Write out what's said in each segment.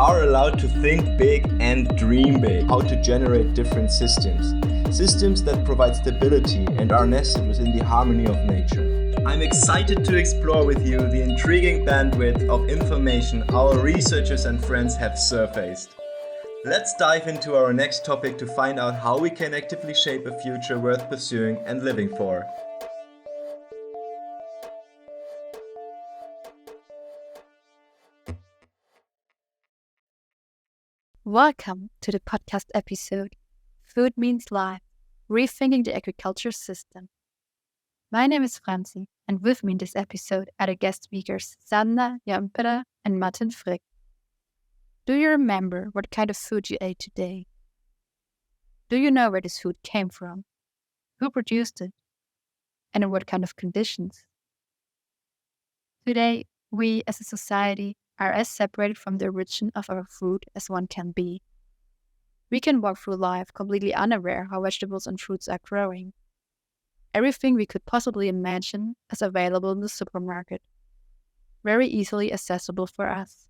are allowed to think big and dream big. How to generate different systems. Systems that provide stability and are nested within the harmony of nature. I'm excited to explore with you the intriguing bandwidth of information our researchers and friends have surfaced. Let's dive into our next topic to find out how we can actively shape a future worth pursuing and living for. Welcome to the podcast episode, Food Means Life, Rethinking the Agriculture System. My name is Franzi, and with me in this episode are the guest speakers Sanna Joenperä and Martin Frick. Do you remember what kind of food you ate today? Do you know where this food came from? Who produced it? And in what kind of conditions? Today, we as a society are as separated from the origin of our food as one can be. We can walk through life completely unaware how vegetables and fruits are growing. Everything we could possibly imagine is available in the supermarket, very easily accessible for us.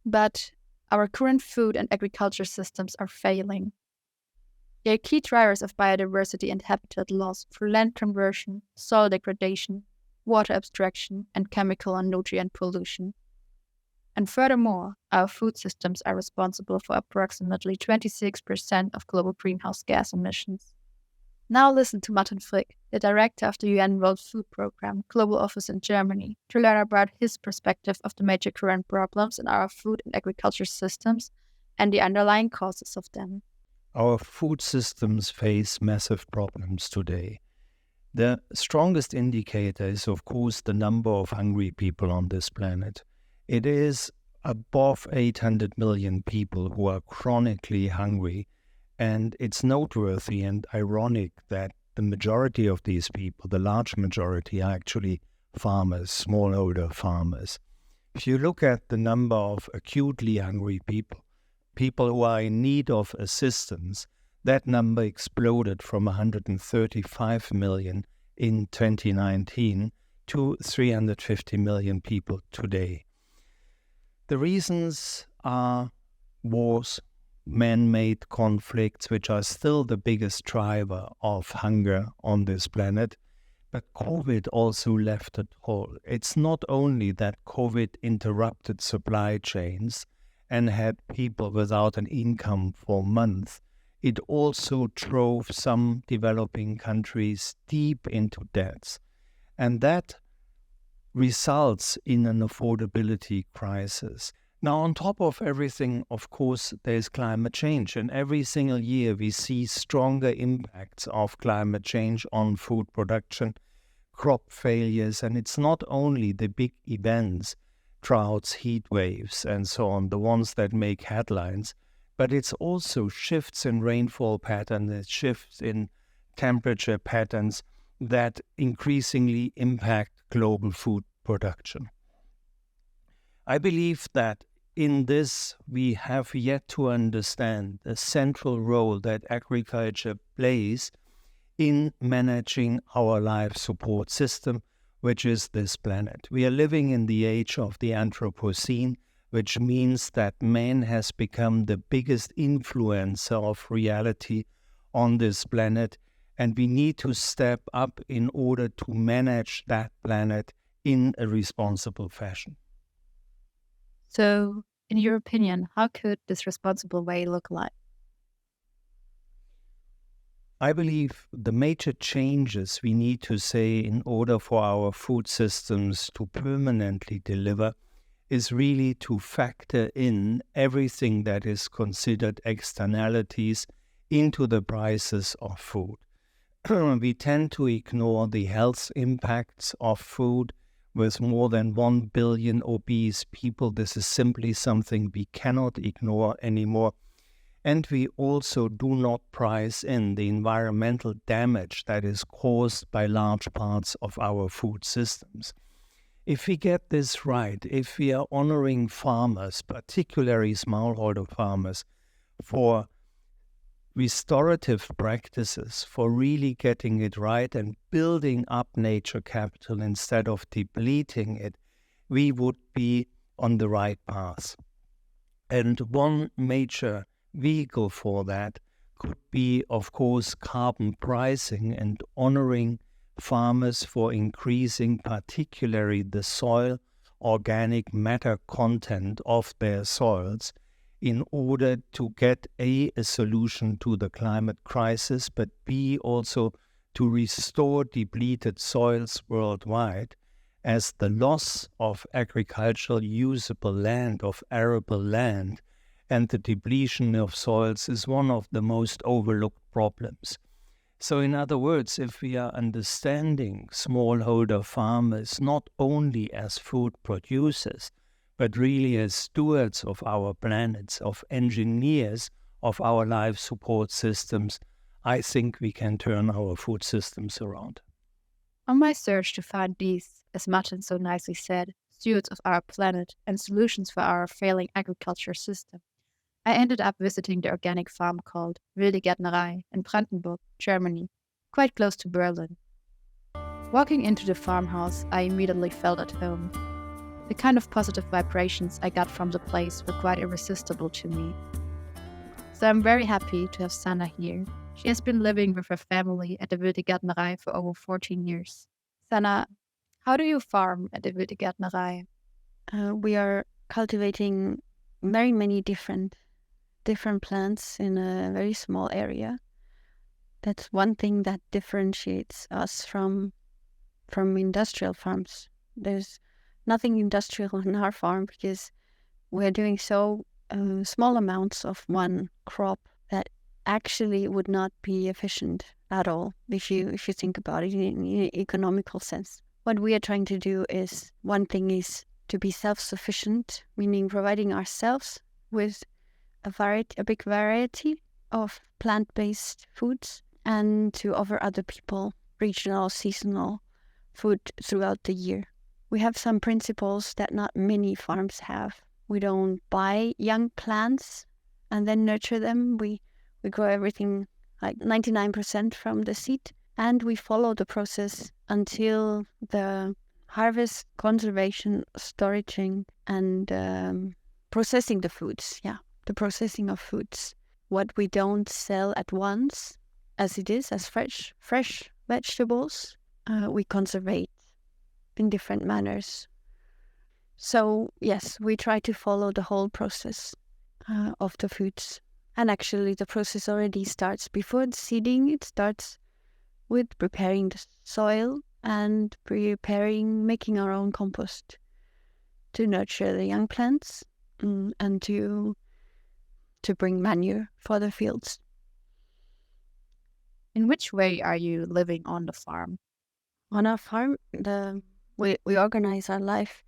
But our current food and agriculture systems are failing. They are key drivers of biodiversity and habitat loss through land conversion, soil degradation, water abstraction, and chemical and nutrient pollution. And furthermore, our food systems are responsible for approximately 26% of global greenhouse gas emissions. Now listen to Martin Frick, the director of the UN World Food Programme Global Office in Germany, to learn about his perspective of the major current problems in our food and agriculture systems and the underlying causes of them. Our food systems face massive problems today. The strongest indicator is, of course, the number of hungry people on this planet. It is above 800 million people who are chronically hungry, and it's noteworthy and ironic that the majority of these people, the large majority, are actually farmers, smallholder farmers. If you look at the number of acutely hungry people who are in need of assistance, that number exploded from 135 million in 2019 to 350 million people today. The reasons are wars, man-made conflicts, which are still the biggest driver of hunger on this planet. But COVID also left a toll. It's not only that COVID interrupted supply chains and had people without an income for months, it also drove some developing countries deep into debts. And that results in an affordability crisis. Now, on top of everything, of course, there's climate change. And every single year we see stronger impacts of climate change on food production, crop failures. And it's not only the big events, droughts, heat waves, and so on, the ones that make headlines, but it's also shifts in rainfall patterns, it's shifts in temperature patterns that increasingly impact global food production. I believe that in this we have yet to understand the central role that agriculture plays in managing our life support system, which is this planet. We are living in the age of the Anthropocene, which means that man has become the biggest influencer of reality on this planet, and we need to step up in order to manage that planet in a responsible fashion. So, in your opinion, how could this responsible way look like? I believe the major changes we need to say in order for our food systems to permanently deliver is really to factor in everything that is considered externalities into the prices of food. We tend to ignore the health impacts of food. With more than 1 billion obese people, this is simply something we cannot ignore anymore. And we also do not price in the environmental damage that is caused by large parts of our food systems. If we get this right, if we are honoring farmers, particularly smallholder farmers, for restorative practices, for really getting it right and building up nature capital instead of depleting it, we would be on the right path. And one major vehicle for that could be, of course, carbon pricing and honoring farmers for increasing particularly the soil organic matter content of their soils in order to get a solution to the climate crisis, but B, also to restore depleted soils worldwide, as the loss of agricultural usable land, of arable land, and the depletion of soils is one of the most overlooked problems. So in other words, if we are understanding smallholder farmers not only as food producers, but really as stewards of our planets, of engineers of our life support systems, I think we can turn our food systems around. On my search to find these, as Martin so nicely said, stewards of our planet and solutions for our failing agriculture system, I ended up visiting the organic farm called Wilde Gärtnerei in Brandenburg, Germany, quite close to Berlin. Walking into the farmhouse, I immediately felt at home. The kind of positive vibrations I got from the place were quite irresistible to me. So I'm very happy to have Sanna here. She has been living with her family at the Wilde Gärtnerei for over 14 years. Sanna, how do you farm at the Wilde Gärtnerei? We are cultivating very many different plants in a very small area. That's one thing that differentiates us from industrial farms. There's nothing industrial on our farm because we're doing so small amounts of one crop that actually would not be efficient at all if you think about it in an economical sense. What we are trying to do is, one thing is to be self-sufficient, meaning providing ourselves with a big variety of plant-based foods, and to offer other people regional, seasonal food throughout the year. We have some principles that not many farms have. We don't buy young plants and then nurture them. We grow everything like 99% from the seed, and we follow the process until the harvest, conservation, storaging, and processing the foods. Yeah, the processing of foods. What we don't sell at once, as it is, as fresh vegetables, we conserve in different manners. So yes, we try to follow the whole process of the foods. And actually the process already starts before the seeding. It starts with preparing the soil and making our own compost to nurture the young plants and to bring manure for the fields. In which way are you living on the farm? On our farm, we organize our life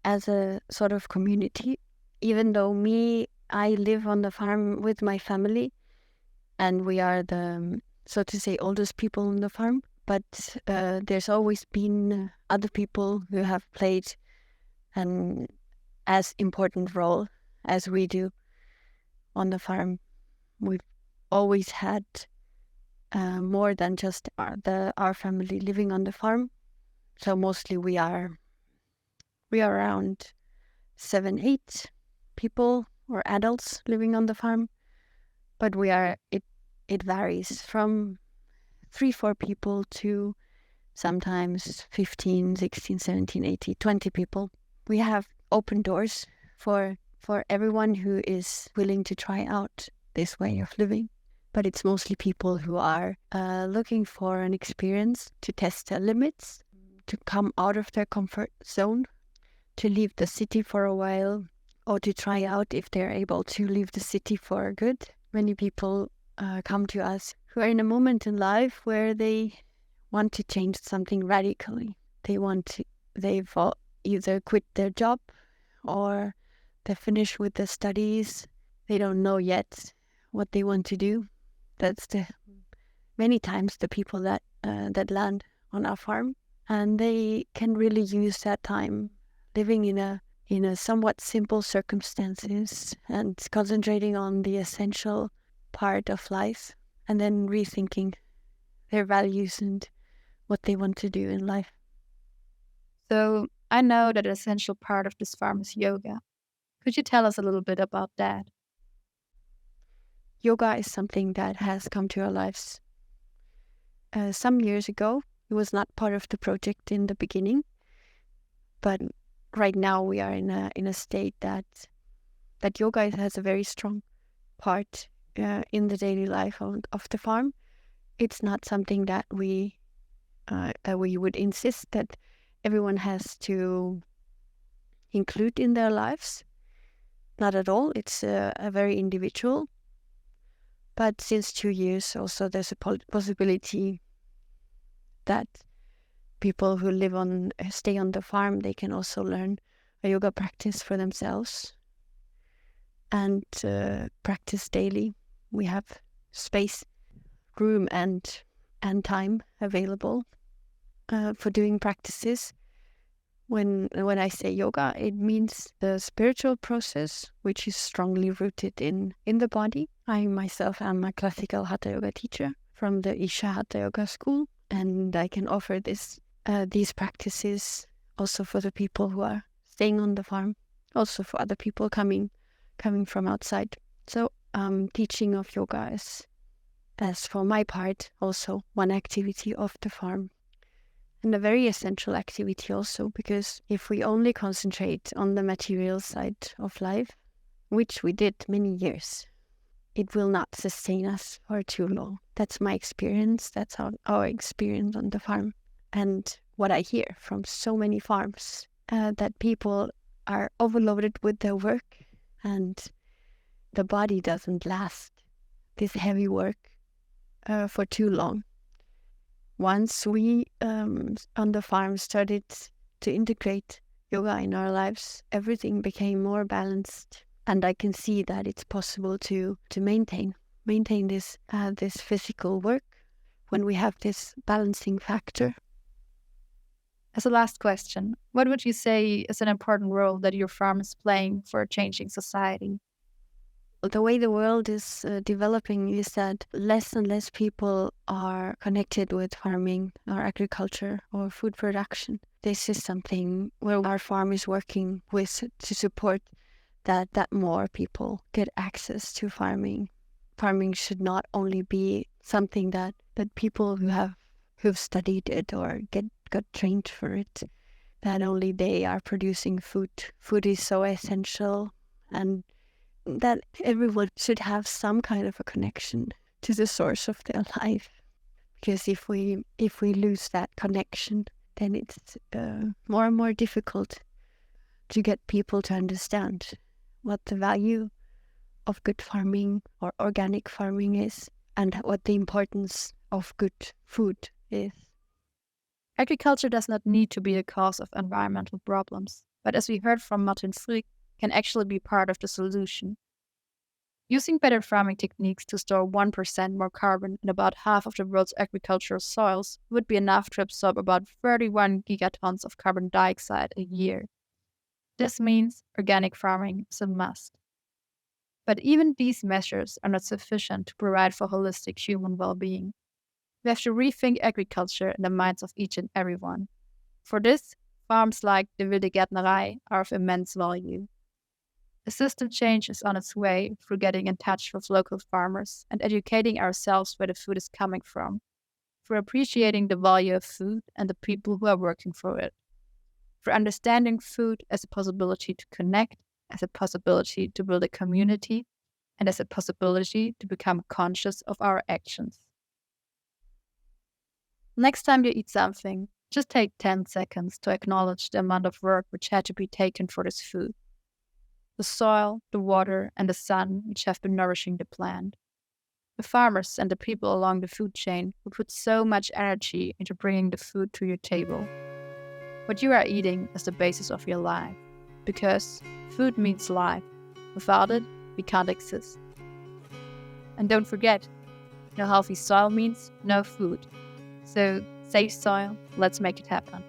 as a sort of community. Even though I live on the farm with my family, and we are the, so to say, oldest people on the farm. But there's always been other people who have played an as important role as we do on the farm. We've always had more than just our family living on the farm. So mostly we are around 7-8 people or adults living on the farm, but it varies from 3-4 people to sometimes 15, 16, 17, 18, 20 people. We have open doors for everyone who is willing to try out this way of living. But it's mostly people who are looking for an experience, to test their limits, to come out of their comfort zone, to leave the city for a while, or to try out if they're able to leave the city for good. Many people come to us who are in a moment in life where they want to change something radically. They've either quit their job or they're finished with their studies. They don't know yet what they want to do. That's many times the people that land on our farm, and they can really use that time living in a somewhat simple circumstances and concentrating on the essential part of life, and then rethinking their values and what they want to do in life. So I know that an essential part of this farm is yoga. Could you tell us a little bit about that? Yoga is something that has come to our lives some years ago. It was not part of the project in the beginning, but right now we are in a state that yoga has a very strong part in the daily life of the farm. It's not something that we would insist that everyone has to include in their lives. Not at all. It's a very individual. But since 2 years also there's a possibility that people who stay on the farm, they can also learn a yoga practice for themselves and practice daily. We have space, room and time available for doing practices. When I say yoga, it means the spiritual process, which is strongly rooted in the body. I myself am a classical Hatha Yoga teacher from the Isha Hatha Yoga school, and I can offer these practices also for the people who are staying on the farm, also for other people coming from outside. So teaching of yoga is, as for my part, also one activity of the farm. And a very essential activity also, because if we only concentrate on the material side of life, which we did many years, it will not sustain us for too long. That's my experience. That's our experience on the farm. And what I hear from so many farms, that people are overloaded with their work and the body doesn't last this heavy work for too long. Once we on the farm started to integrate yoga in our lives, everything became more balanced, and I can see that it's possible to maintain this physical work when we have this balancing factor. As a last question, what would you say is an important role that your farm is playing for a changing society? The way the world is developing is that less and less people are connected with farming or agriculture or food production. This is something where our farm is working with to support that more people get access to farming. Farming should not only be something that people who've studied it or got trained for it, that only they are producing food. Food is so essential, and that everyone should have some kind of a connection to the source of their life. Because if we lose that connection, then it's more and more difficult to get people to understand what the value of good farming or organic farming is, and what the importance of good food is. Agriculture does not need to be a cause of environmental problems, but as we heard from Martin Frick, can actually be part of the solution. Using better farming techniques to store 1% more carbon in about half of the world's agricultural soils would be enough to absorb about 31 gigatons of carbon dioxide a year. This means organic farming is a must. But even these measures are not sufficient to provide for holistic human well-being. We have to rethink agriculture in the minds of each and everyone. For this, farms like the Wilde Gärtnerei are of immense value. A system change is on its way through getting in touch with local farmers and educating ourselves where the food is coming from, through appreciating the value of food and the people who are working for it, for understanding food as a possibility to connect, as a possibility to build a community, and as a possibility to become conscious of our actions. Next time you eat something, just take 10 seconds to acknowledge the amount of work which had to be taken for this food. The soil, the water, and the sun which have been nourishing the plant. The farmers and the people along the food chain who put so much energy into bringing the food to your table. What you are eating is the basis of your life, because food means life. Without it, we can't exist. And don't forget, no healthy soil means no food. So save soil, let's make it happen.